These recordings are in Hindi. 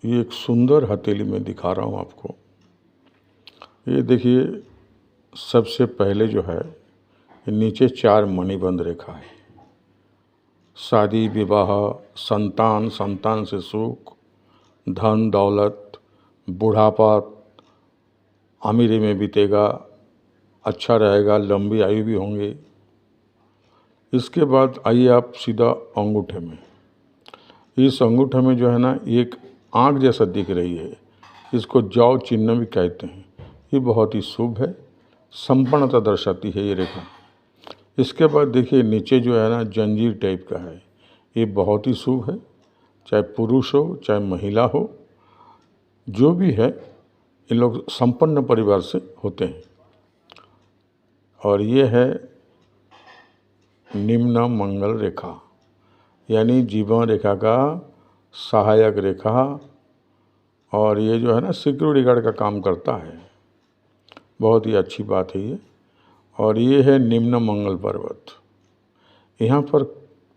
ये एक सुंदर हथेली में दिखा रहा हूँ आपको। ये देखिए, सबसे पहले जो है नीचे 4 मणिबंध रेखा है। शादी, विवाह, संतान, संतान से सुख, धन दौलत, बुढ़ापा अमीरी में बीतेगा, अच्छा रहेगा, लंबी आयु भी होंगे। इसके बाद आइए आप सीधा अंगूठे में। इस अंगूठे में जो है ना, एक आँख जैसा दिख रही है, इसको जौ चिन्ह भी कहते हैं। ये बहुत ही शुभ है, संपन्नता दर्शाती है ये रेखा। इसके बाद देखिए नीचे जो है ना, जंजीर टाइप का है, ये बहुत ही शुभ है। चाहे पुरुष हो चाहे महिला हो, जो भी है, इन लोग संपन्न परिवार से होते हैं। और ये है निम्न मंगल रेखा, यानी जीवन रेखा का सहायक रेखा। और ये जो है ना, सिक्योरिटी गार्ड का काम करता है। बहुत ही अच्छी बात है ये। और ये है निम्न मंगल पर्वत। यहाँ पर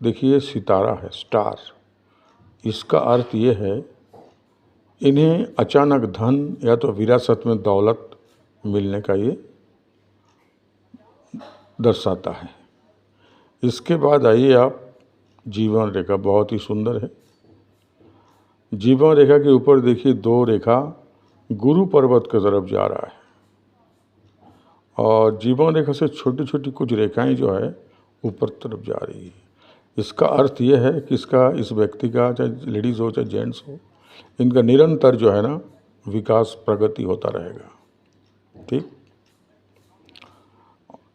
देखिए सितारा है, स्टार। इसका अर्थ ये है, इन्हें अचानक धन या तो विरासत में दौलत मिलने का ये दर्शाता है। इसके बाद आइए आप जीवन रेखा, बहुत ही सुंदर है। जीवन रेखा के ऊपर देखिए 2 रेखा गुरु पर्वत की तरफ जा रहा है। और जीवन रेखा से छोटी छोटी कुछ रेखाएं जो है ऊपर तरफ जा रही है। इसका अर्थ ये है कि इस व्यक्ति का, चाहे लेडीज़ हो चाहे जेंट्स हो, इनका निरंतर जो है ना विकास प्रगति होता रहेगा। ठीक।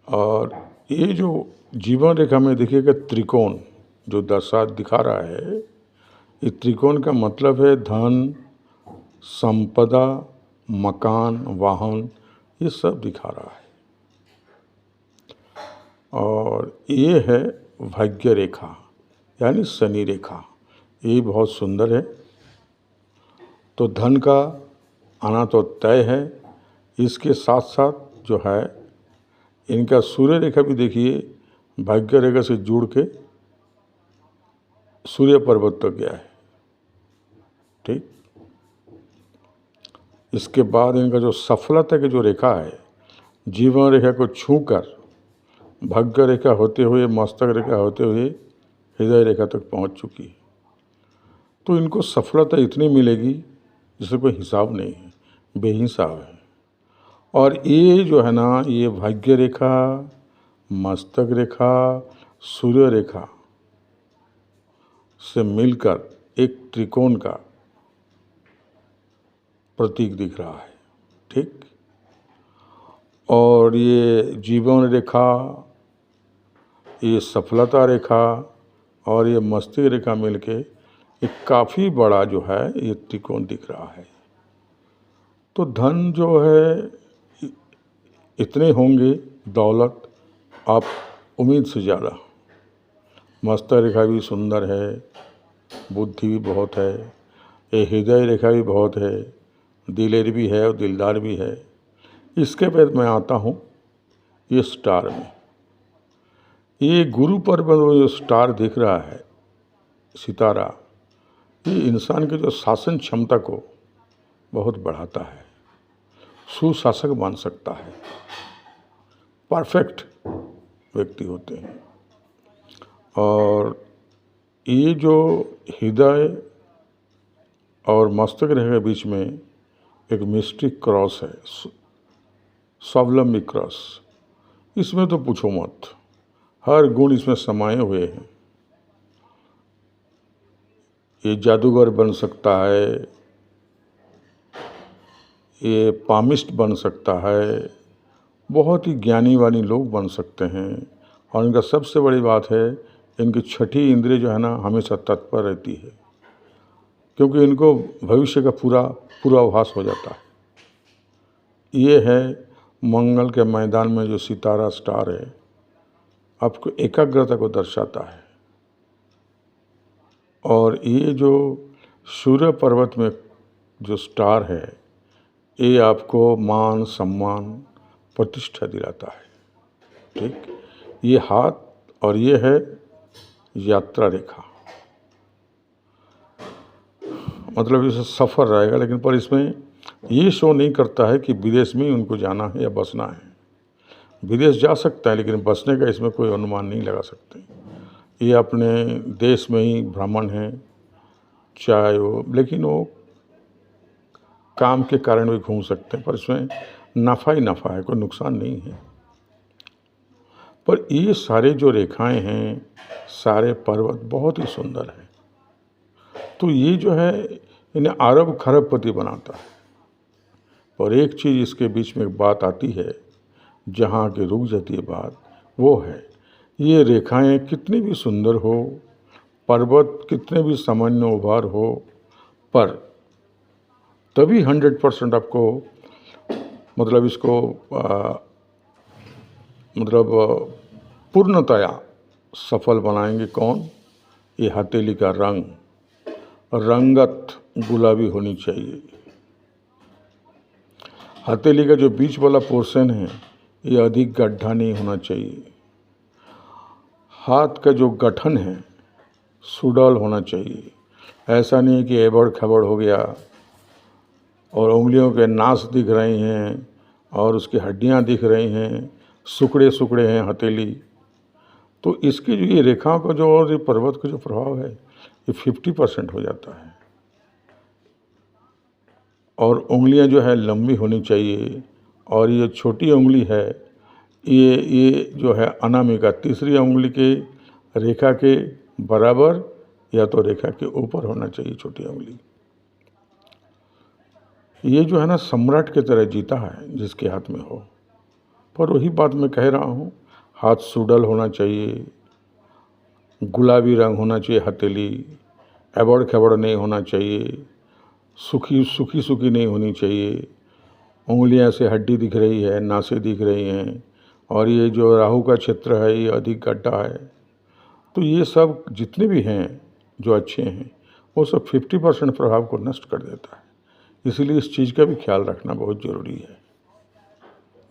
और ये जो जीवन रेखा में देखिएगा त्रिकोण जो दशा दिखा रहा है, ये त्रिकोण का मतलब है धन, संपदा, मकान, वाहन, ये सब दिखा रहा है। और ये है भाग्य रेखा, यानी शनि रेखा। ये बहुत सुंदर है। तो धन का आना तो तय है। इसके साथ साथ जो है इनका सूर्य रेखा भी देखिए भाग्य रेखा से जुड़ के सूर्य पर्वत तक गया है। ठीक। इसके बाद इनका जो सफलता की जो रेखा है, जीवन रेखा को छूकर भाग्य रेखा होते हुए, मस्तक रेखा होते हुए हृदय रेखा तक पहुंच चुकी है। तो इनको सफलता इतनी मिलेगी जिसका कोई हिसाब नहीं है, बेहिसाब है। और ये जो है ना, ये भाग्य रेखा, मस्तक रेखा, सूर्य रेखा से मिलकर एक त्रिकोण का प्रतीक दिख रहा है। ठीक। और ये जीवन रेखा, ये सफलता रेखा और ये मस्तिष्क रेखा मिलके एक काफ़ी बड़ा जो है ये त्रिकोण दिख रहा है। तो धन जो है इतने होंगे, दौलत आप उम्मीद से ज़्यादा। मस्तक रेखा भी सुंदर है, बुद्धि भी बहुत है, ये हृदय रेखा भी बहुत है, दिलेर भी है और दिलदार भी है। इसके बाद मैं आता हूँ ये स्टार में। ये गुरु पर्वत में जो स्टार दिख रहा है, सितारा, ये इंसान की जो शासन क्षमता को बहुत बढ़ाता है, सुशासक बन सकता है, परफेक्ट व्यक्ति होते हैं। और ये जो हृदय और मस्तक रेखा के बीच में एक मिस्टिक क्रॉस है, स्वावलंबी क्रॉस, इसमें तो पूछो मत, हर गुण इसमें समाये हुए हैं। ये जादूगर बन सकता है, ये पामिस्ट बन सकता है, बहुत ही ज्ञानी वाली लोग बन सकते हैं। और इनका सबसे बड़ी बात है, इनकी छठी इंद्रिय जो है ना हमेशा तत्पर रहती है, क्योंकि इनको भविष्य का पूरा पूर्वाभास हो जाता है। ये है मंगल के मैदान में जो सितारा स्टार है, आपको एकाग्रता को दर्शाता है। और ये जो सूर्य पर्वत में जो स्टार है, ये आपको मान सम्मान प्रतिष्ठा दिलाता है। ठीक। ये हाथ और ये है यात्रा रेखा। मतलब इसे सफ़र रहेगा, लेकिन पर इसमें ये शो नहीं करता है कि विदेश में ही उनको जाना है या बसना है। विदेश जा सकता है, लेकिन बसने का इसमें कोई अनुमान नहीं लगा सकते। ये अपने देश में ही भ्रमण है, चाहे वो, लेकिन वो काम के कारण भी घूम सकते हैं, पर इसमें नफ़ा ही नफ़ा है, कोई नुकसान नहीं है। पर ये सारे जो रेखाएं हैं, सारे पर्वत बहुत ही सुंदर हैं। तो ये जो है इन्हें अरब खरबपति बनाता है। पर एक चीज़ इसके बीच में एक बात आती है, जहाँ की रुक जाती है बात, वो है ये रेखाएं कितनी भी सुंदर हो, पर्वत कितने भी सामान्य उभार हो, पर तभी 100% आपको मतलब इसको पूर्णतया सफल बनाएंगे कौन? ये हथेली का रंग, रंगत गुलाबी होनी चाहिए। हथेली का जो बीच वाला पोर्शन है ये अधिक गड्ढा नहीं होना चाहिए। हाथ का जो गठन है सुडौल होना चाहिए। ऐसा नहीं कि एबड़ खबड़ हो गया और उंगलियों के नास दिख रही हैं और उसकी हड्डियां दिख रही हैं, सुकड़े सुकड़े हैं हथेली। तो इसकी जो ये रेखाओं का जो और ये पर्वत का जो प्रभाव है ये 50% हो जाता है। और उंगलियां जो है लंबी होनी चाहिए, और ये छोटी उंगली है ये जो है अनामिका तीसरी उंगली के रेखा के बराबर या तो रेखा के ऊपर होना चाहिए छोटी उंगली। ये जो है ना सम्राट की तरह जीता है जिसके हाथ में हो। पर वही बात मैं कह रहा हूँ, हाथ सुडल होना चाहिए, गुलाबी रंग होना चाहिए हथेली, एबड़ खबड़ नहीं होना चाहिए, सूखी नहीं होनी चाहिए, उंगलियां से हड्डी दिख रही है, नासें दिख रही हैं, और ये जो राहु का क्षेत्र है ये अधिक गड्ढा है। तो ये सब जितने भी हैं जो अच्छे हैं वो सब 50% प्रभाव को नष्ट कर देता है। इसलिए इस चीज़ का भी ख्याल रखना बहुत ज़रूरी है।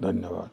धन्यवाद।